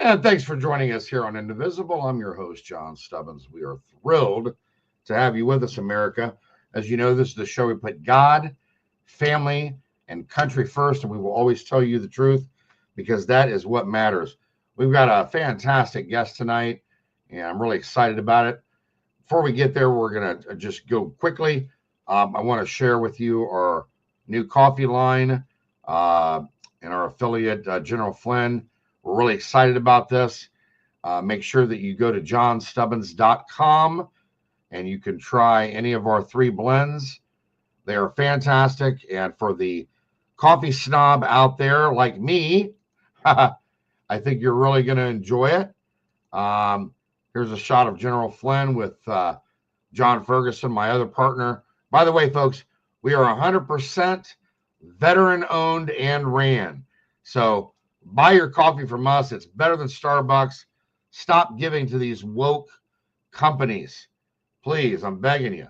And thanks for joining us here on Indivisible. I'm your host, John Stubbins. We are thrilled to have you with us, America. As you know, this is the show we put God, family, and country first, and we will always tell you the truth because that is what matters. We've got a fantastic guest tonight, and I'm really excited about it. Before we get there, we're going to just go quickly. I want to share with you our new coffee line and our affiliate, General Flynn. We're really excited about this. Make sure that you go to johnstubbins.com and you can try any of our 3 blends. They are fantastic. And for the coffee snob out there like me, I think you're really going to enjoy it. Here's a shot of General Flynn with John Ferguson, my other partner. By the way, folks, we are 100% veteran-owned and ran. So buy your coffee from us. It's better than Starbucks. Stop giving to these woke companies. Please, I'm begging you.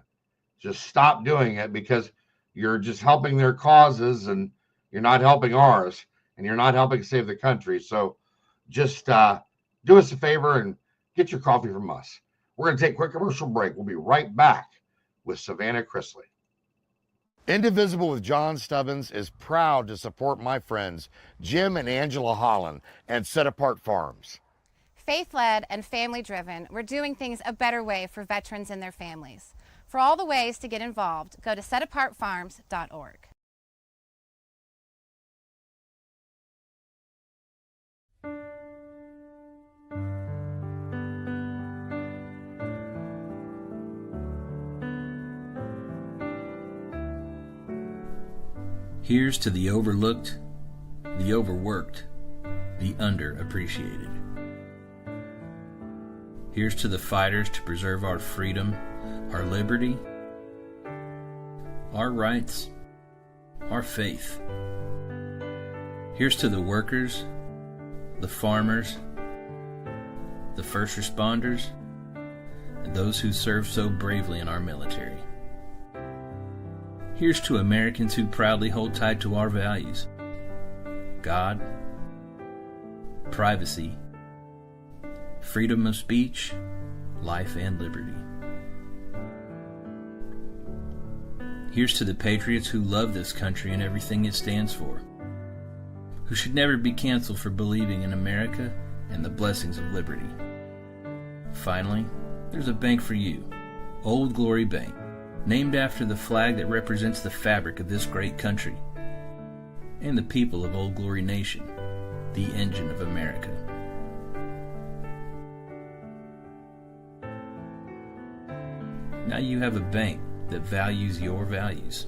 Just stop doing it because you're just helping their causes and you're not helping ours and you're not helping save the country. So just do us a favor and get your coffee from us. We're going to take a quick commercial break. We'll be right back with Savannah Chrisley. Indivisible with John Stubbins is proud to support my friends Jim and Angela Holland and Set Apart Farms. Faith-led and family-driven, we're doing things a better way for veterans and their families. For all the ways to get involved, go to setapartfarms.org. Here's to the overlooked, the overworked, the underappreciated. Here's to the fighters to preserve our freedom, our liberty, our rights, our faith. Here's to the workers, the farmers, the first responders, and those who serve so bravely in our military. Here's to Americans who proudly hold tight to our values: God, privacy, freedom of speech, life and liberty. Here's to the patriots who love this country and everything it stands for, who should never be canceled for believing in America and the blessings of liberty. Finally, there's a bank for you, Old Glory Bank, named after the flag that represents the fabric of this great country and the people of Old Glory Nation, the engine of America. Now you have a bank that values your values.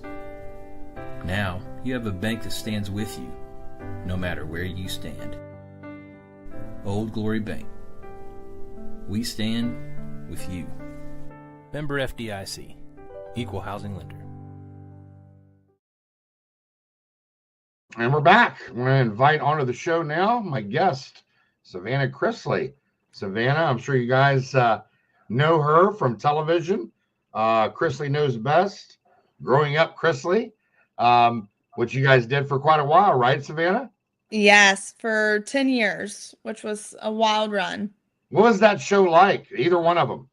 Now you have a bank that stands with you, no matter where you stand. Old Glory Bank. We stand with you. Member FDIC. Equal housing lender. And we're back. I'm going to invite onto the show now my guest, Savannah Chrisley. Savannah, I'm sure you guys know her from television. Chrisley Knows Best, Growing Up Chrisley, which you guys did for quite a while, right, Savannah? Yes, for 10 years, which was a wild run. What was that show like? Either one of them?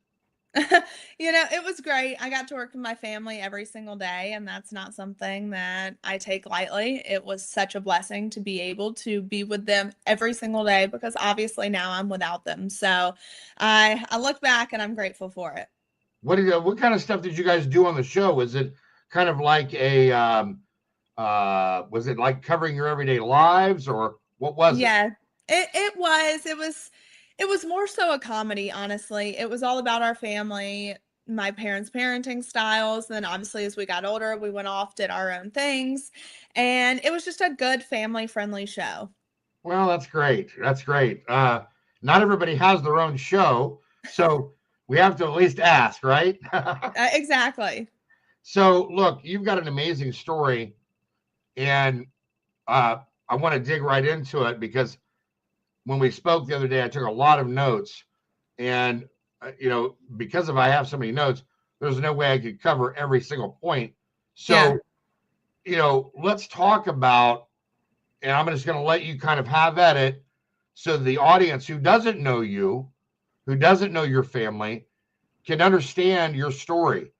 It was great. I got to work with my family every single day, and that's not something that I take lightly. It was such a blessing to be able to be with them every single day because obviously now I'm without them. So I look back and I'm grateful for it. What kind of stuff did you guys do on the show? Was it kind of like was it like covering your everyday lives, or what was it? Yeah, it was more so a comedy, honestly. It was all about our family, my parents' parenting styles. Then obviously as we got older, we went off, did our own things. And it was just a good family-friendly show. Well, that's great. That's great. Not everybody has their own show, so we have to at least ask, right? Exactly. So look, you've got an amazing story, and I want to dig right into it because when we spoke the other day, I took a lot of notes, and because I have so many notes, there's no way I could cover every single point. So, let's talk about, and I'm just going to let you kind of have at it. so the audience who doesn't know you, who doesn't know your family, can understand your story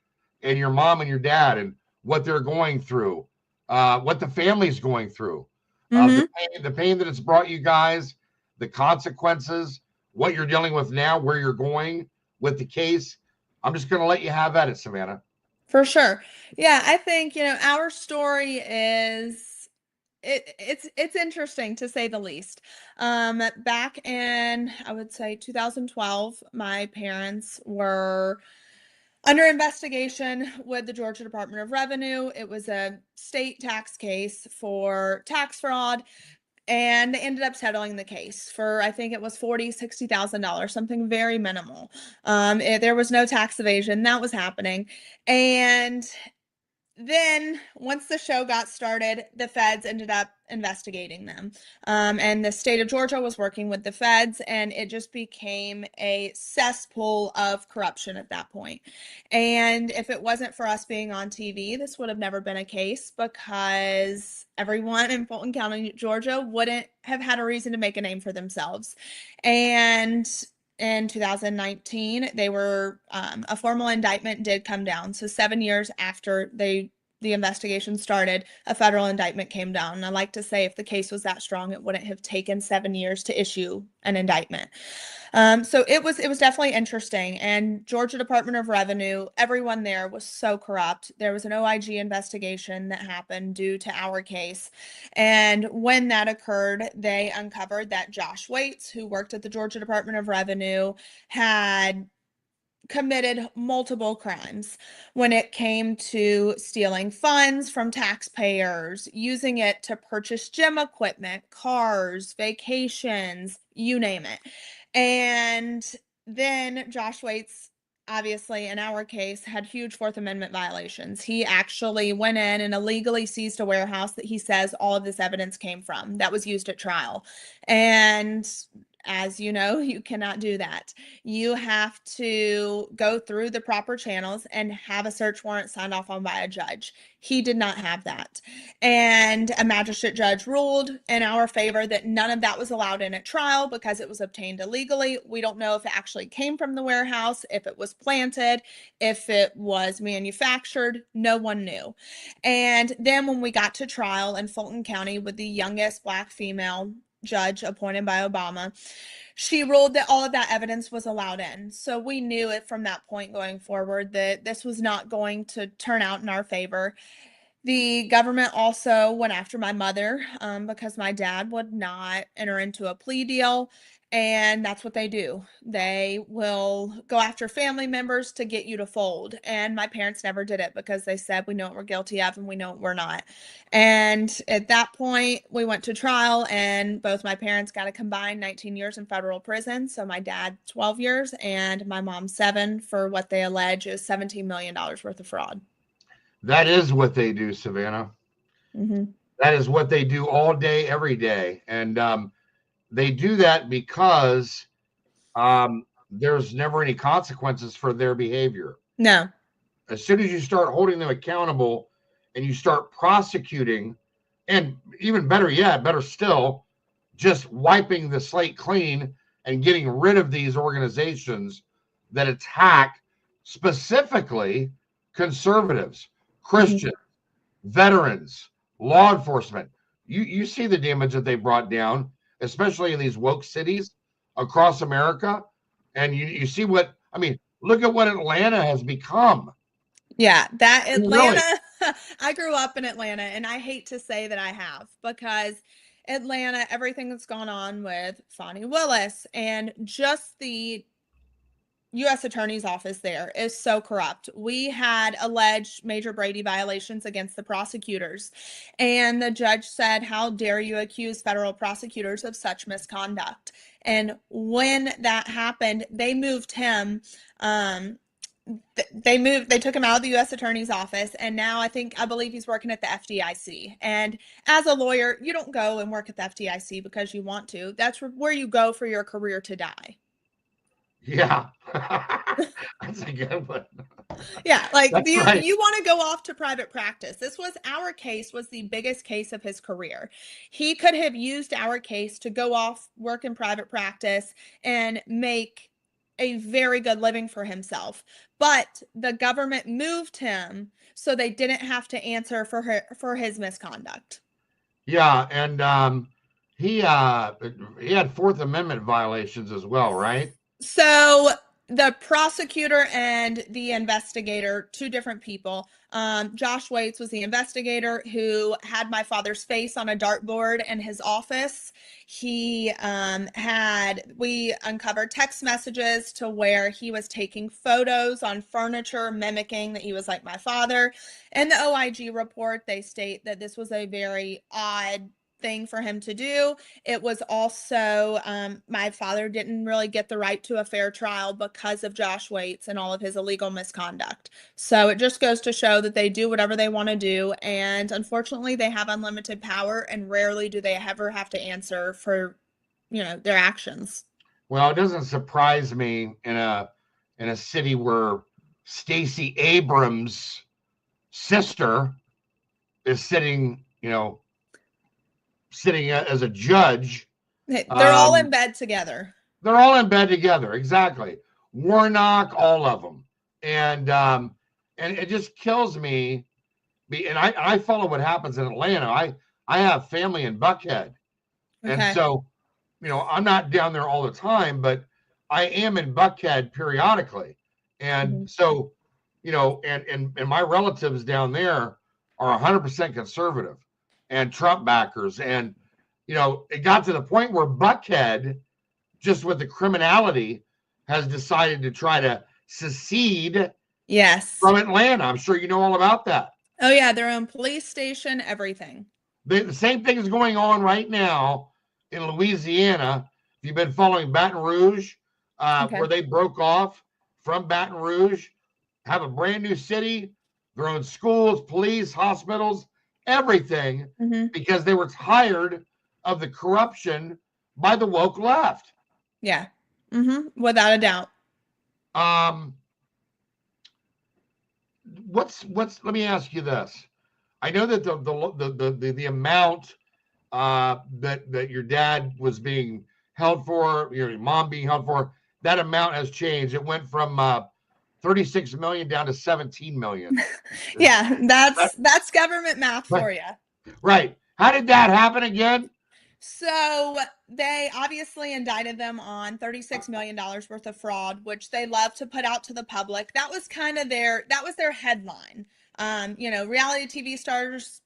and your mom and your dad and what they're going through, what the family's going through, the pain that it's brought you guys, the consequences, what you're dealing with now, where you're going with the case. I'm just going to let you have at it, Savannah. For sure. Yeah, I think, our story is it's interesting to say the least. Back in, I would say 2012, my parents were under investigation with the Georgia Department of Revenue. It was a state tax case for tax fraud. And they ended up settling the case for, I think it was $60,000, something very minimal. There was no tax evasion that was happening. And then once the show got started, the feds ended up investigating them. And the state of Georgia was working with the feds, and it just became a cesspool of corruption at that point. And if it wasn't for us being on TV, this would have never been a case, because everyone in Fulton County, Georgia wouldn't have had a reason to make a name for themselves. And in 2019, they were a formal indictment did come down. So 7 years after the investigation started, a federal indictment came down. And I like to say, if the case was that strong, it wouldn't have taken 7 years to issue an indictment. So it was definitely interesting. And Georgia Department of Revenue, everyone there was so corrupt. There was an OIG investigation that happened due to our case. And when that occurred, they uncovered that Josh Waits, who worked at the Georgia Department of Revenue, had committed multiple crimes when it came to stealing funds from taxpayers, using it to purchase gym equipment, cars, vacations, you name it. And then Josh Waits, obviously in our case, had huge Fourth Amendment violations. He actually went in and illegally seized a warehouse that he says all of this evidence came from, that was used at trial. And as you know, you cannot do that. You have to go through the proper channels and have a search warrant signed off on by a judge. He did not have that. And a magistrate judge ruled in our favor that none of that was allowed in at trial because it was obtained illegally. We don't know if it actually came from the warehouse, if it was planted, if it was manufactured. No one knew. And then when we got to trial in Fulton County with the youngest Black female judge appointed by Obama, she ruled that all of that evidence was allowed in. So we knew it from that point going forward that this was not going to turn out in our favor. The government also went after my mother because my dad would not enter into a plea deal. And that's what they do. They will go after family members to get you to fold. And my parents never did it because they said, we know what we're guilty of and we know what we're not. And at that point, we went to trial, and both my parents got a combined 19 years in federal prison. So my dad, 12 years, and my mom, 7, for what they allege is $17 million worth of fraud. That is what they do, Savannah. Mm-hmm. That is what they do all day, every day. And they do that because there's never any consequences for their behavior. No. As soon as you start holding them accountable and you start prosecuting, and even better yet, better still, just wiping the slate clean and getting rid of these organizations that attack specifically conservatives, Christians, veterans, law enforcement. You see the damage that they brought down, especially in these woke cities across America. And you see what, I mean, look at what Atlanta has become. Yeah, that Atlanta, Really? I grew up in Atlanta, and I hate to say that I have, because Atlanta, everything that's gone on with Fonnie Willis and just the U.S. Attorney's Office there is so corrupt. We had alleged Major Brady violations against the prosecutors, and the judge said, how dare you accuse federal prosecutors of such misconduct? And when that happened, they moved him, they took him out of the U.S. Attorney's Office, and now I believe he's working at the FDIC. And as a lawyer, you don't go and work at the FDIC because you want to. That's where you go for your career to die. Yeah. That's a good one. Yeah, like That's you right. you want to go off to private practice. This was our case was the biggest case of his career. He could have used our case to go off, work in private practice, and make a very good living for himself. But the government moved him so they didn't have to answer for his misconduct. Yeah, and he had Fourth Amendment violations as well, right? So the prosecutor and the investigator, two different people. Josh Waits was the investigator who had my father's face on a dartboard in his office. We uncovered text messages to where he was taking photos on furniture, mimicking that he was like my father. In the OIG report, they state that this was a very odd thing for him to do. It was also, my father didn't really get the right to a fair trial because of Josh Waits and all of his illegal misconduct. So it just goes to show that they do whatever they want to do. And unfortunately, they have unlimited power, and rarely do they ever have to answer for, their actions. Well, it doesn't surprise me in a city where Stacey Abrams' sister is sitting as a judge. They're all in bed together. They're all in bed together. Exactly. Warnock, all of them. And it just kills me. And I follow what happens in Atlanta. I have family in Buckhead. Okay. And so, I'm not down there all the time, but I am in Buckhead periodically. And so, and my relatives down there are 100% conservative and Trump backers. And, it got to the point where Buckhead, just with the criminality, has decided to try to secede from Atlanta. I'm sure you know all about that. Oh, yeah. Their own police station, everything. The same thing is going on right now in Louisiana. If you've been following Baton Rouge, where they broke off from Baton Rouge, have a brand new city, their own schools, police, hospitals, everything, because they were tired of the corruption by the woke left. Yeah. Without a doubt. Let me ask you this. I know that the amount that your dad was being held for, your mom being held for, that amount has changed. It went from 36 million down to 17 million. Yeah, that's government math for you. Right. How did that happen again? So they obviously indicted them on $36 million worth of fraud, which they love to put out to the public. That was kind of their headline. Reality TV stars,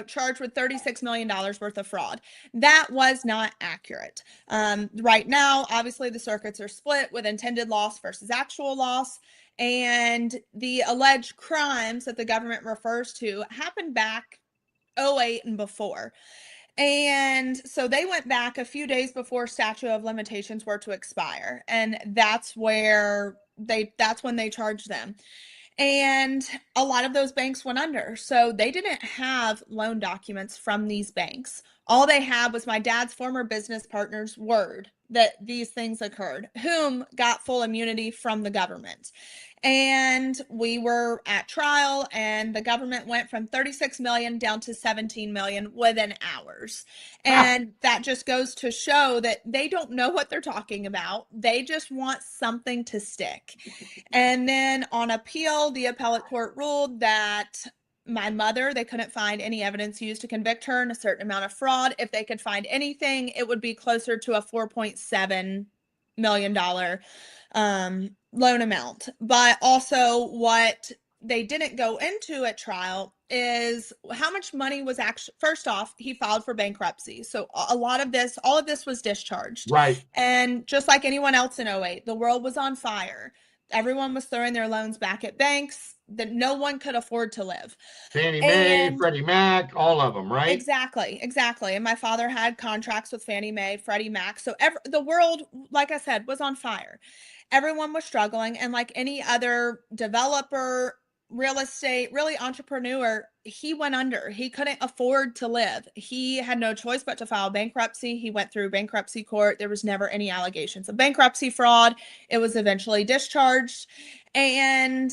charged with $36 million worth of fraud. That was not accurate. Right now, obviously the circuits are split with intended loss versus actual loss. And the alleged crimes that the government refers to happened back 2008 and before. And so they went back a few days before statute of limitations were to expire. And that's when they charged them. And a lot of those banks went under. So they didn't have loan documents from these banks. All they had was my dad's former business partner's word that these things occurred, whom got full immunity from the government. And we were at trial, and the government went from 36 million down to 17 million within hours. And that just goes to show that they don't know what they're talking about. They just want something to stick. And then on appeal, the appellate court ruled that my mother, they couldn't find any evidence used to convict her in a certain amount of fraud. If they could find anything, it would be closer to a $4.7 million loan amount. But also what they didn't go into at trial is how much money was actually, first off, he filed for bankruptcy. So all of this was discharged. Right. And just like anyone else in 2008, the world was on fire. Everyone was throwing their loans back at banks that no one could afford to live. Fannie Mae, Freddie Mac, all of them, right? Exactly. And my father had contracts with Fannie Mae, Freddie Mac. So the world, like I said, was on fire. Everyone was struggling. And like any other developer real estate, really entrepreneur, he went under. He couldn't afford to live. He had no choice but to file bankruptcy. He went through bankruptcy court. There was never any allegations of bankruptcy fraud. It was eventually discharged. And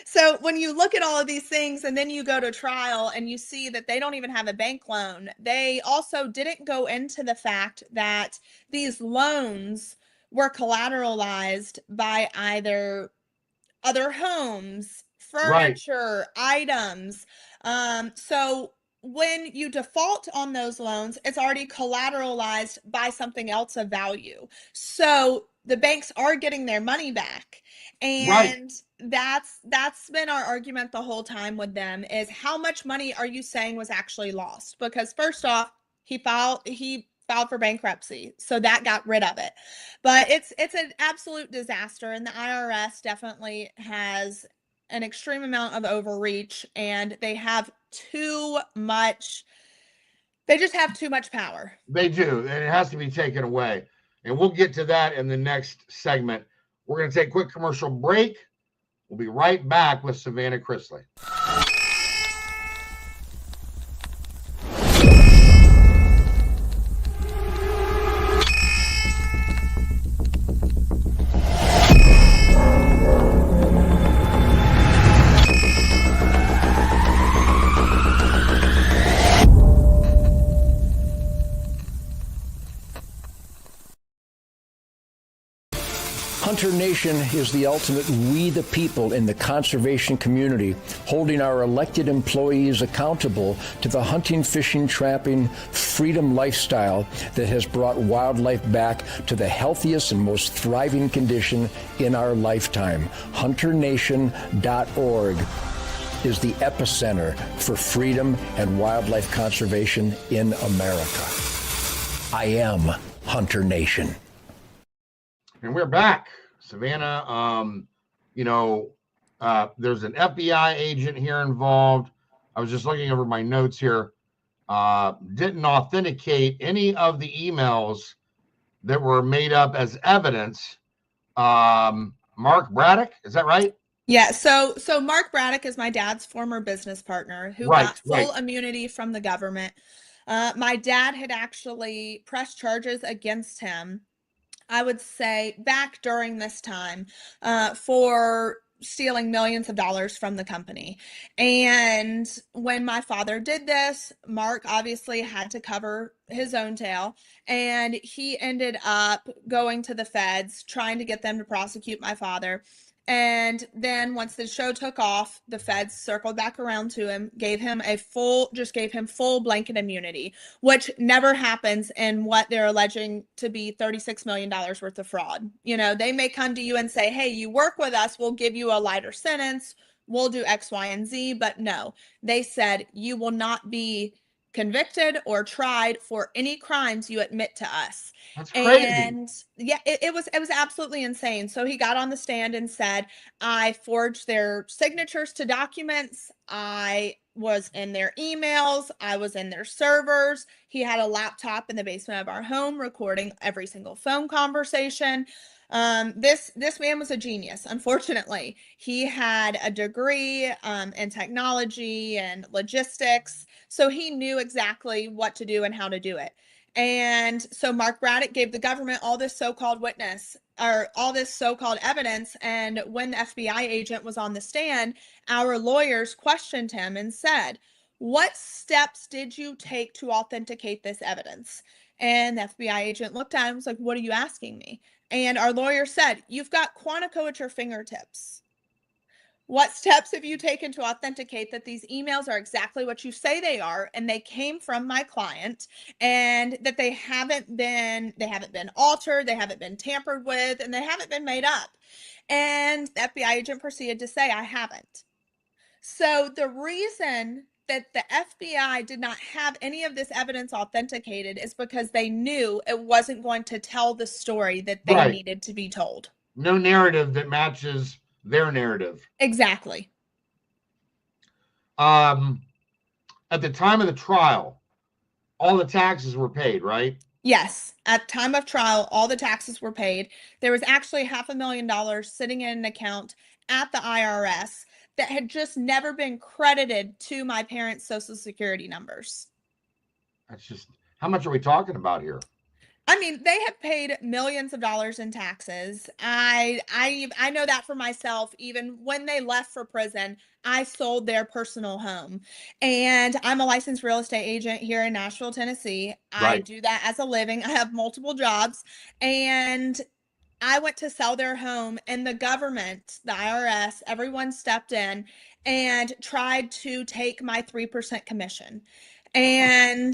so when you look at all of these things and then you go to trial and you see that they don't even have a bank loan, they also didn't go into the fact that these loans were collateralized by either other homes, furniture, items. So when you default on those loans, it's already collateralized by something else of value. So the banks are getting their money back. And that's been our argument the whole time with them, is how much money are you saying was actually lost? Because first off, he filed for bankruptcy, so that got rid of it. But it's an absolute disaster, and the IRS definitely has an extreme amount of overreach, and they have too much. They just have too much power. They do, and it has to be taken away. And we'll get to that in the next segment. We're going to take a quick commercial break. We'll be right back with Savannah Chrisley. Hunter Nation is the ultimate we the people in the conservation community, holding our elected employees accountable to the hunting, fishing, trapping, freedom lifestyle that has brought wildlife back to the healthiest and most thriving condition in our lifetime. HunterNation.org is the epicenter for freedom and wildlife conservation in America. I am Hunter Nation. And we're back. Savannah, there's an FBI agent here involved. I was just looking over my notes here. Didn't authenticate any of the emails that were made up as evidence. Mark Braddock, is that right? Yeah, so Mark Braddock is my dad's former business partner who got full immunity from the government. My dad had actually pressed charges against him, I would say, back during this time, for stealing millions of dollars from the company. And when my father did this, Mark obviously had to cover his own tail, and he ended up going to the feds, trying to get them to prosecute my father. And then once the show took off, the feds circled back around to him, gave him full blanket immunity, which never happens in what they're alleging to be $36 million worth of fraud. You know, they may come to you and say, hey, you work with us, we'll give you a lighter sentence, we'll do X, Y, and Z. But no, they said you will not be convicted or tried for any crimes you admit to us. That's crazy. And yeah, it was absolutely insane. So he got on the stand and said, I forged their signatures to documents. I was in their emails. I was in their servers. He had a laptop in the basement of our home recording every single phone conversation. This man was a genius. Unfortunately, he had a degree in technology and logistics, so he knew exactly what to do and how to do it. And so Mark Braddock gave the government all this so-called evidence. And when the FBI agent was on the stand, our lawyers questioned him and said, what steps did you take to authenticate this evidence? And the FBI agent looked at him and was like, what are you asking me? And our lawyer said, you've got Quantico at your fingertips. What steps have you taken to authenticate that these emails are exactly what you say they are, and they came from my client, and that they haven't been altered, they haven't been tampered with, and they haven't been made up? And the FBI agent proceeded to say, I haven't. So the reason that the FBI did not have any of this evidence authenticated is because they knew it wasn't going to tell the story that they needed to be told. No narrative that matches their narrative. Exactly. At the time of the trial, all the taxes were paid, right? Yes. At time of trial, all the taxes were paid. There was actually $500,000 sitting in an account at the IRS that had just never been credited to my parents' Social Security numbers. That's just, how much are we talking about here? I mean, they have paid millions of dollars in taxes. I know that for myself. Even when they left for prison, I sold their personal home. And I'm a licensed real estate agent here in Nashville, Tennessee. I Right. do that as a living. I have multiple jobs. And I went to sell their home, and the government, the IRS, everyone stepped in and tried to take my 3% commission. And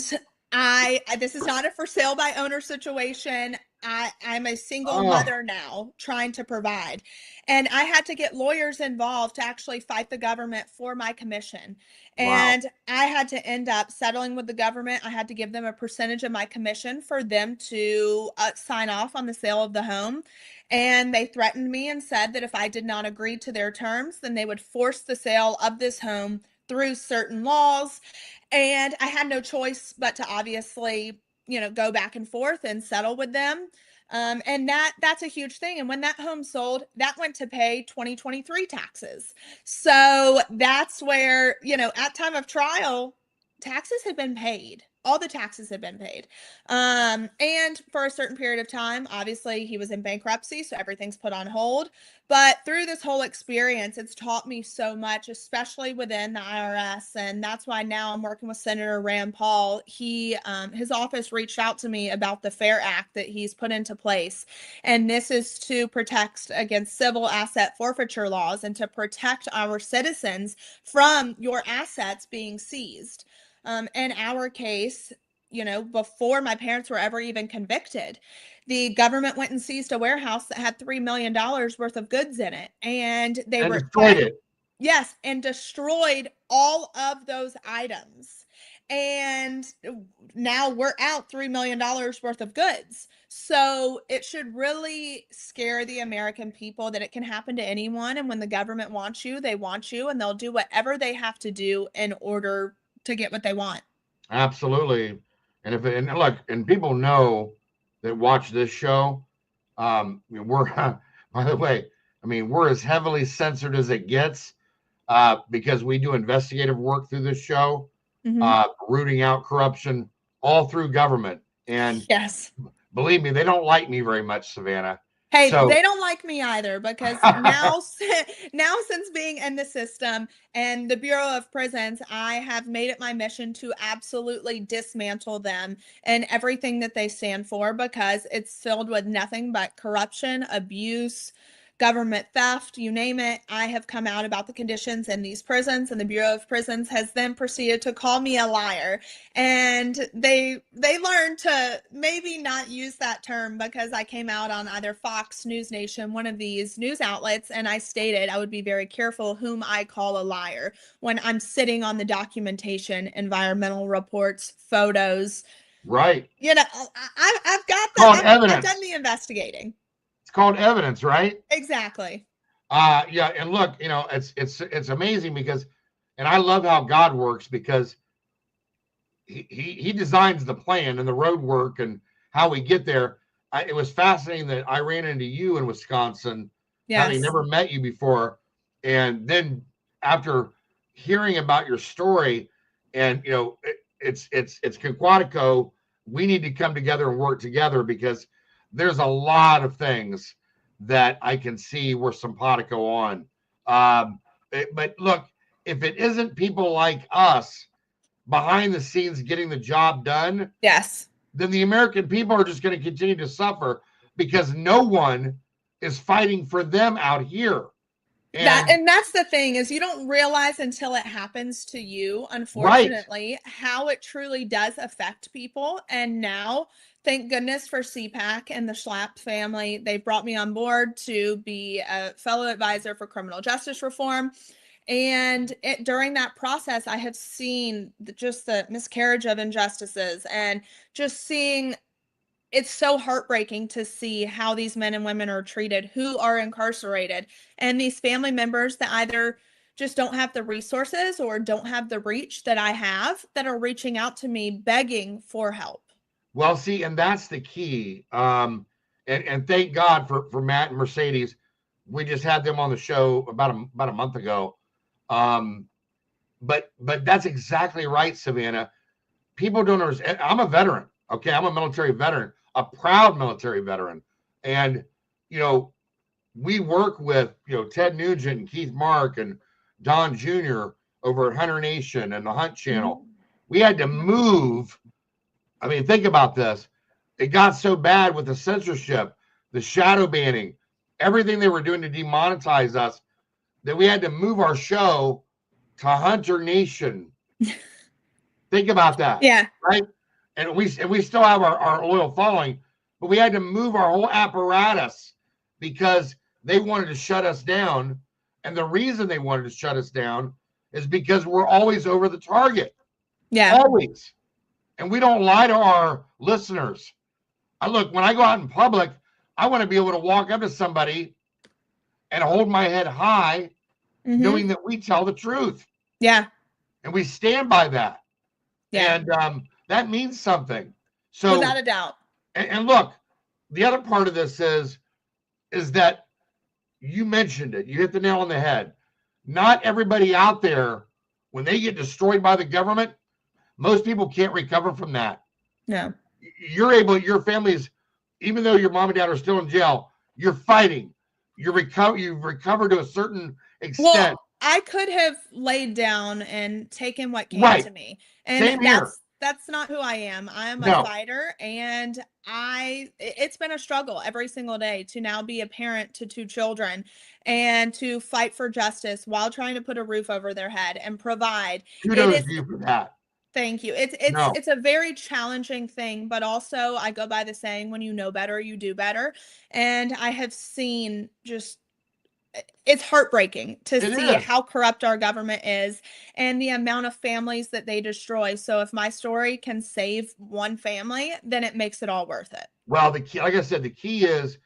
this is not a for sale by owner situation. I'm a single Oh. mother now trying to provide. And I had to get lawyers involved to actually fight the government for my commission. Wow. And I had to end up settling with the government. I had to give them a percentage of my commission for them to sign off on the sale of the home. And they threatened me and said that if I did not agree to their terms, then they would force the sale of this home through certain laws. And I had no choice but to obviously, go back and forth and settle with them. And that's a huge thing. And when that home sold, that went to pay 2023 taxes. So that's where, at time of trial, taxes had been paid. All the taxes had been paid. And for a certain period of time, obviously he was in bankruptcy, so everything's put on hold. But through this whole experience, it's taught me so much, especially within the IRS. And that's why now I'm working with Senator Rand Paul. His office reached out to me about the FAIR Act that he's put into place. And this is to protect against civil asset forfeiture laws and to protect our citizens from your assets being seized. In our case, before my parents were ever even convicted, the government went and seized a warehouse that had $3 million worth of goods in it. And they And were destroyed it. Yes, and destroyed all of those items. And now we're out $3 million worth of goods. So it should really scare the American people that it can happen to anyone. And when the government wants you, they want you, and they'll do whatever they have to do in order to get what they want. Absolutely. And people know that watch this show. We're by the way, we're as heavily censored as it gets because we do investigative work through this show, rooting out corruption all through government. And yes, believe me, they don't like me very much, Savannah. Hey, they don't like me either, because now since being in the system and the Bureau of Prisons, I have made it my mission to absolutely dismantle them and everything that they stand for, because it's filled with nothing but corruption, abuse, government theft, you name it. I have come out about the conditions in these prisons, and the Bureau of Prisons has then proceeded to call me a liar. And they learned to maybe not use that term, because I came out on either Fox, News Nation, one of these news outlets, and I stated I would be very careful whom I call a liar when I'm sitting on the documentation, environmental reports, photos. Right. I've got that. I've done the investigating. It's called evidence, right? Exactly. Yeah, and look, it's amazing because, and I love how God works, because he designs the plan and the road work and how we get there. It was fascinating that I ran into you in Wisconsin, having never met you before, and then after hearing about your story, and it's Quantico, we need to come together and work together, because there's a lot of things that I can see we're simpatico on. But look, if it isn't people like us behind the scenes getting the job done, yes, then the American people are just going to continue to suffer, because no one is fighting for them out here. And that's the thing, is you don't realize until it happens to you, unfortunately, how it truly does affect people. And now, thank goodness for CPAC and the Schlapp family. They brought me on board to be a fellow advisor for criminal justice reform. And during that process, I have seen just the miscarriage of injustices, and just seeing, it's so heartbreaking to see how these men and women are treated who are incarcerated, and these family members that either just don't have the resources or don't have the reach that I have, that are reaching out to me begging for help. Well, see, and that's the key. And thank God for Matt and Mercedes. We just had them on the show about a month ago. But that's exactly right, Savannah. People don't understand. I'm a veteran. Okay, I'm a military veteran, a proud military veteran, and we work with Ted Nugent and Keith Mark and Don Jr. over at Hunter Nation and the Hunt Channel. We had to move. I mean, think about this. It got so bad with the censorship, the shadow banning, everything they were doing to demonetize us, that we had to move our show to Hunter Nation. Think about that. Yeah. Right? And we still have our loyal following, but we had to move our whole apparatus because they wanted to shut us down. And the reason they wanted to shut us down is because we're always over the target. Yeah. Always. And we don't lie to our listeners. When I go out in public, I want to be able to walk up to somebody and hold my head high, knowing that we tell the truth. Yeah. And we stand by that. Yeah. And that means something. So without a doubt. And look, the other part of this is that you mentioned it. You hit the nail on the head. Not everybody out there, when they get destroyed by the government, most people can't recover from that. No. Your family's, even though your mom and dad are still in jail, you're fighting. You've recovered to a certain extent. Well, I could have laid down and taken what came to me. And Same here. That's not who I am. I am a fighter, and it's been a struggle every single day to now be a parent to 2 children and to fight for justice while trying to put a roof over their head and provide. Kudos to you for that. Thank you. It's a very challenging thing, but also I go by the saying, when you know better, you do better. And I have seen it's heartbreaking to see how corrupt our government is and the amount of families that they destroy. So if my story can save one family, then it makes it all worth it. Well, the key, like I said, the key is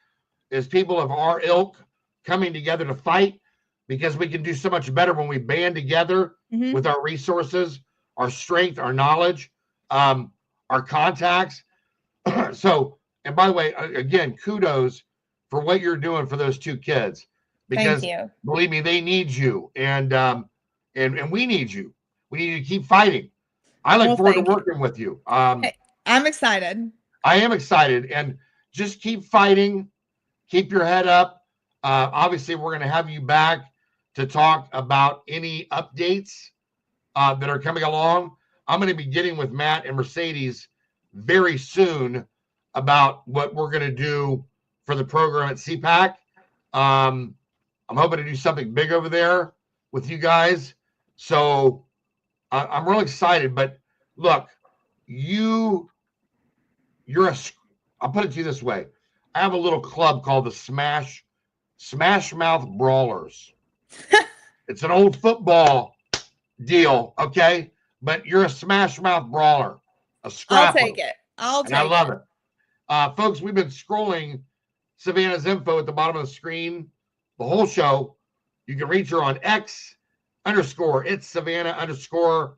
people of our ilk coming together to fight, because we can do so much better when we band together with our resources, our strength, our knowledge, our contacts. So, and by the way, again, kudos for what you're doing for those 2 kids. Because believe me, they need you, and we need you. We need you to keep fighting. I look forward to working with you. I'm excited. I am excited, and just keep fighting. Keep your head up. Obviously, we're going to have you back to talk about any updates that are coming along. I'm going to be getting with Matt and Mercedes very soon about what we're going to do for the program at CPAC. I'm hoping to do something big over there with you guys. So I'm real excited. But look, you're I'll put it to you this way. I have a little club called the Smash Mouth Brawlers. It's an old football deal, okay? But you're a Smash Mouth Brawler, a scrapper. I'll take it. I love it. Folks, we've been scrolling Savannah's info at the bottom of the screen the whole show. You can reach her on X _ it's Savannah _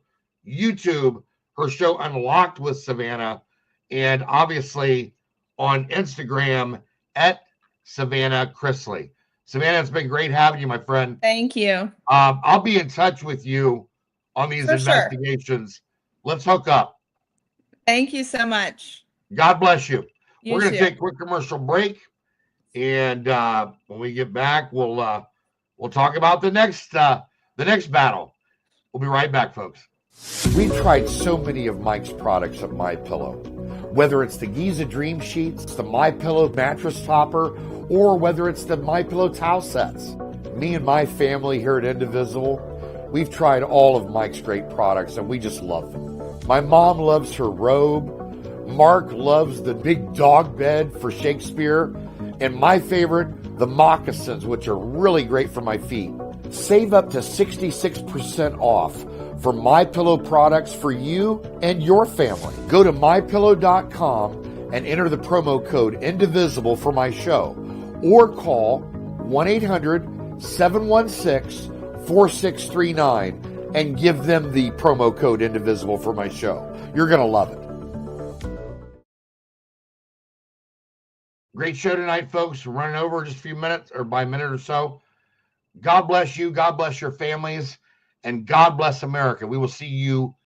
YouTube, her show Unlocked with Savannah, and obviously on Instagram at Savannah Chrisley. Savannah, it's been great having you, my friend. Thank you. I'll be in touch with you on these investigations. Sure. Let's hook up. Thank you so much. God bless you. You We're going to too. take a quick commercial break. And when we get back, we'll talk about the next battle. We'll be right back, folks. We've tried so many of Mike's products at MyPillow. Whether it's the Giza Dream Sheets, the MyPillow mattress topper, or whether it's the MyPillow towel sets. Me and my family here at Indivisible, we've tried all of Mike's great products, and we just love them. My mom loves her robe. Mark loves the big dog bed for Shakespeare. And my favorite, the moccasins, which are really great for my feet. Save up to 66% off for MyPillow products for you and your family. Go to MyPillow.com and enter the promo code INDIVISIBLE for my show. Or call 1-800-716-4639 and give them the promo code INDIVISIBLE for my show. You're going to love it. Great show tonight, folks. We're running over just a few minutes or by a minute or so. God bless you. God bless your families. And God bless America. We will see you